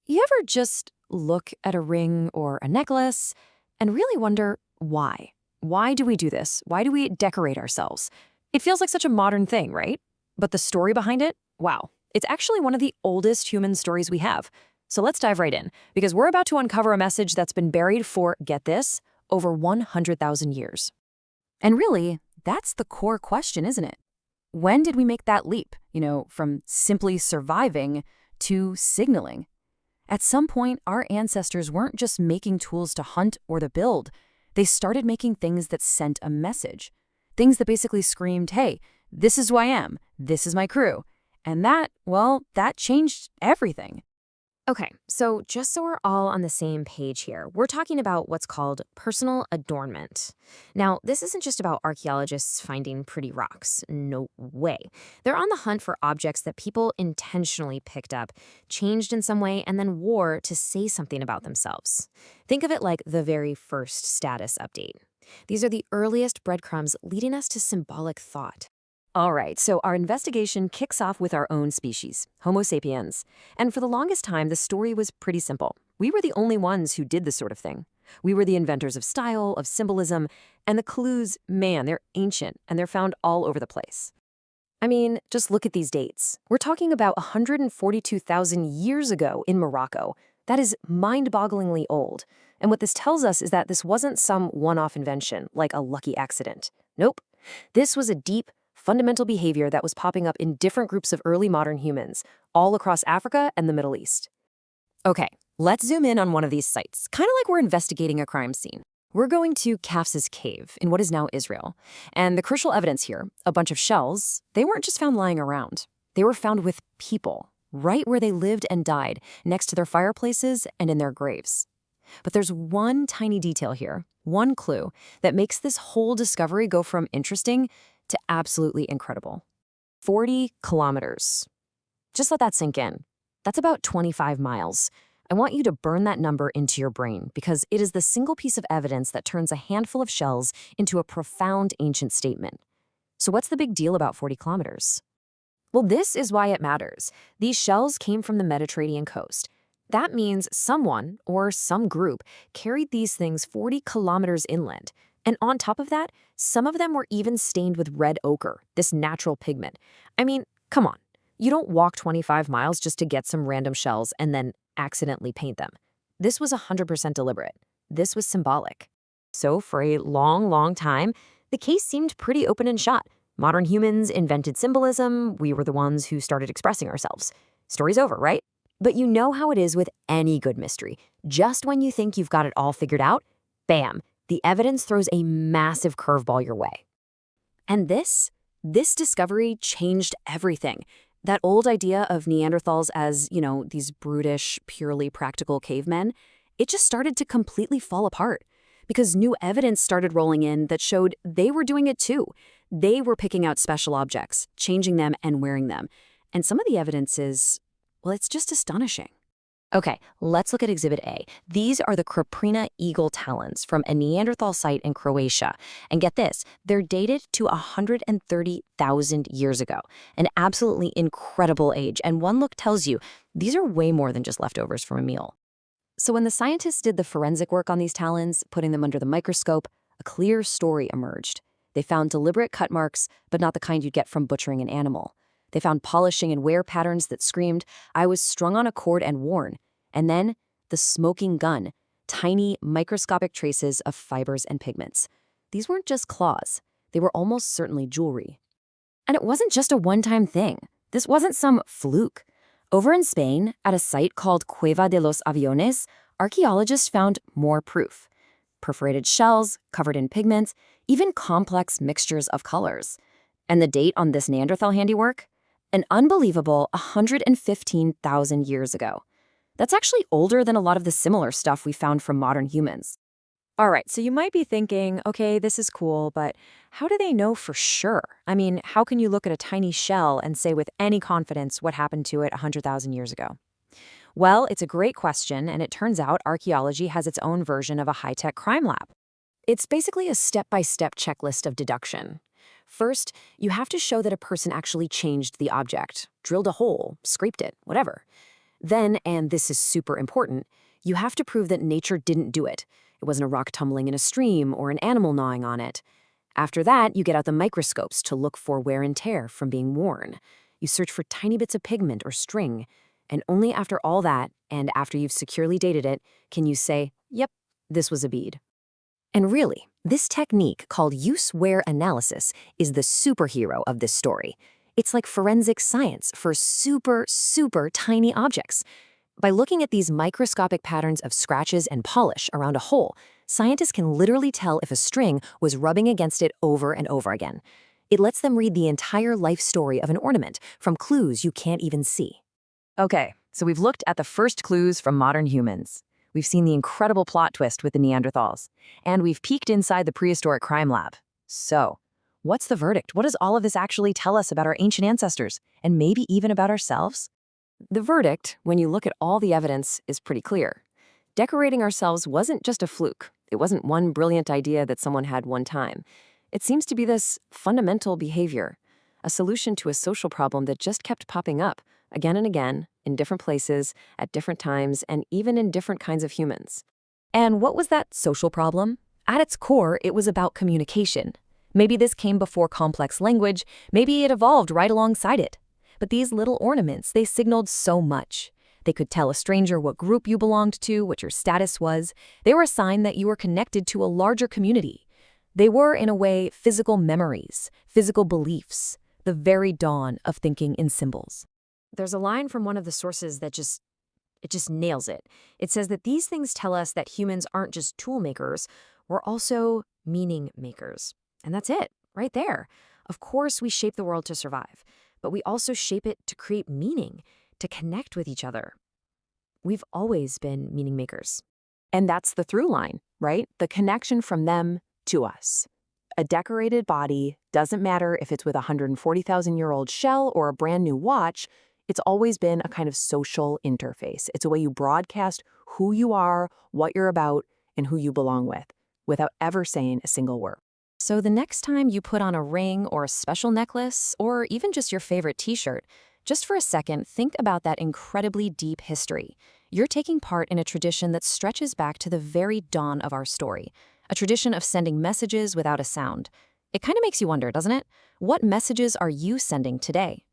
You ever just look at a ring or a necklace and really wonder why? Why do we do this? Why do we decorate ourselves? It feels like such a modern thing, right? But the story behind it, wow, it's actually one of the oldest human stories we have. So let's dive right in, because we're about to uncover a message that's been buried for, get this, over 100,000 years. And really, that's the core question, isn't it? When did we make that leap, from simply surviving to signaling? At some point, our ancestors weren't just making tools to hunt or to build. They started making things that sent a message. Things that basically screamed, hey, this is who I am, this is my crew. And that changed everything. Okay, so just so we're all on the same page here, we're talking about what's called personal adornment. Now, this isn't just about archaeologists finding pretty rocks. No way. They're on the hunt for objects that people intentionally picked up, changed in some way, and then wore to say something about themselves. Think of it like the very first status update. These are the earliest breadcrumbs leading us to symbolic thought. All right, so our investigation kicks off with our own species, Homo sapiens. And for the longest time, the story was pretty simple. We were the only ones who did this sort of thing. We were the inventors of style, of symbolism, and the clues, man, they're ancient, and they're found all over the place. I mean, just look at these dates. We're talking about 142,000 years ago in Morocco. That is mind-bogglingly old. And what this tells us is that this wasn't some one-off invention, like a lucky accident. Nope. This was a deep, fundamental behavior that was popping up in different groups of early modern humans, all across Africa and the Middle East. Okay, let's zoom in on one of these sites, kind of like we're investigating a crime scene. We're going to Kaf's cave in what is now Israel. And the crucial evidence here, a bunch of shells, they weren't just found lying around. They were found with people, right where they lived and died, next to their fireplaces and in their graves. But there's one tiny detail here, one clue, that makes this whole discovery go from interesting to absolutely incredible. 40 kilometers. Just let that sink in. That's about 25 miles. I want you to burn that number into your brain because it is the single piece of evidence that turns a handful of shells into a profound ancient statement. So what's the big deal about 40 kilometers? Well, this is why it matters. These shells came from the Mediterranean coast. That means someone or some group carried these things 40 kilometers inland. And on top of that, some of them were even stained with red ochre, this natural pigment. I mean, come on. You don't walk 25 miles just to get some random shells and then accidentally paint them. This was 100% deliberate. This was symbolic. So for a long, long time, the case seemed pretty open and shut. Modern humans invented symbolism. We were the ones who started expressing ourselves. Story's over, right? But you know how it is with any good mystery. Just when you think you've got it all figured out, bam, the evidence throws a massive curveball your way. And this discovery changed everything. That old idea of Neanderthals as, these brutish, purely practical cavemen, it just started to completely fall apart because new evidence started rolling in that showed they were doing it too. They were picking out special objects, changing them and wearing them. And some of the evidence is, well, it's just astonishing. Okay, let's look at Exhibit A. These are the Caprina eagle talons from a Neanderthal site in Croatia. And get this, they're dated to 130,000 years ago, an absolutely incredible age. And one look tells you these are way more than just leftovers from a meal. So when the scientists did the forensic work on these talons, putting them under the microscope, a clear story emerged. They found deliberate cut marks, but not the kind you'd get from butchering an animal. They found polishing and wear patterns that screamed, I was strung on a cord and worn. And then the smoking gun, tiny microscopic traces of fibers and pigments. These weren't just claws. They were almost certainly jewelry. And it wasn't just a one-time thing. This wasn't some fluke. Over in Spain, at a site called Cueva de los Aviones, archaeologists found more proof. Perforated shells, covered in pigments, even complex mixtures of colors. And the date on this Neanderthal handiwork? An unbelievable 115,000 years ago. That's actually older than a lot of the similar stuff we found from modern humans. All right, so you might be thinking, okay, this is cool, but how do they know for sure? I mean, how can you look at a tiny shell and say with any confidence what happened to it 100,000 years ago? Well, it's a great question, and it turns out archaeology has its own version of a high-tech crime lab. It's basically a step-by-step checklist of deduction. First, you have to show that a person actually changed the object, drilled a hole, scraped it, whatever. Then, and this is super important, you have to prove that nature didn't do it. It wasn't a rock tumbling in a stream or an animal gnawing on it. After that, you get out the microscopes to look for wear and tear from being worn. You search for tiny bits of pigment or string. And only after all that, and after you've securely dated it, can you say, yep, this was a bead. And really, this technique called use-wear analysis is the superhero of this story. It's like forensic science for super, super tiny objects. By looking at these microscopic patterns of scratches and polish around a hole, scientists can literally tell if a string was rubbing against it over and over again. It lets them read the entire life story of an ornament from clues you can't even see. Okay, so we've looked at the first clues from modern humans. We've seen the incredible plot twist with the Neanderthals. And we've peeked inside the prehistoric crime lab. So, what's the verdict? What does all of this actually tell us about our ancient ancestors? And maybe even about ourselves? The verdict, when you look at all the evidence, is pretty clear. Decorating ourselves wasn't just a fluke. It wasn't one brilliant idea that someone had one time. It seems to be this fundamental behavior, a solution to a social problem that just kept popping up again and again, in different places, at different times, and even in different kinds of humans. And what was that social problem? At its core, it was about communication. Maybe this came before complex language, maybe it evolved right alongside it. But these little ornaments, they signaled so much. They could tell a stranger what group you belonged to, what your status was. They were a sign that you were connected to a larger community. They were, in a way, physical memories, physical beliefs, the very dawn of thinking in symbols. There's a line from one of the sources that just nails it. It says that these things tell us that humans aren't just tool makers, we're also meaning makers. And that's it, right there. Of course, we shape the world to survive, but we also shape it to create meaning, to connect with each other. We've always been meaning makers. And that's the through line, right? The connection from them to us. A decorated body, doesn't matter if it's with a 140,000-year-old shell or a brand new watch, it's always been a kind of social interface. It's a way you broadcast who you are, what you're about, and who you belong with, without ever saying a single word. So the next time you put on a ring or a special necklace, or even just your favorite t-shirt, just for a second, think about that incredibly deep history. You're taking part in a tradition that stretches back to the very dawn of our story, a tradition of sending messages without a sound. It kind of makes you wonder, doesn't it? What messages are you sending today?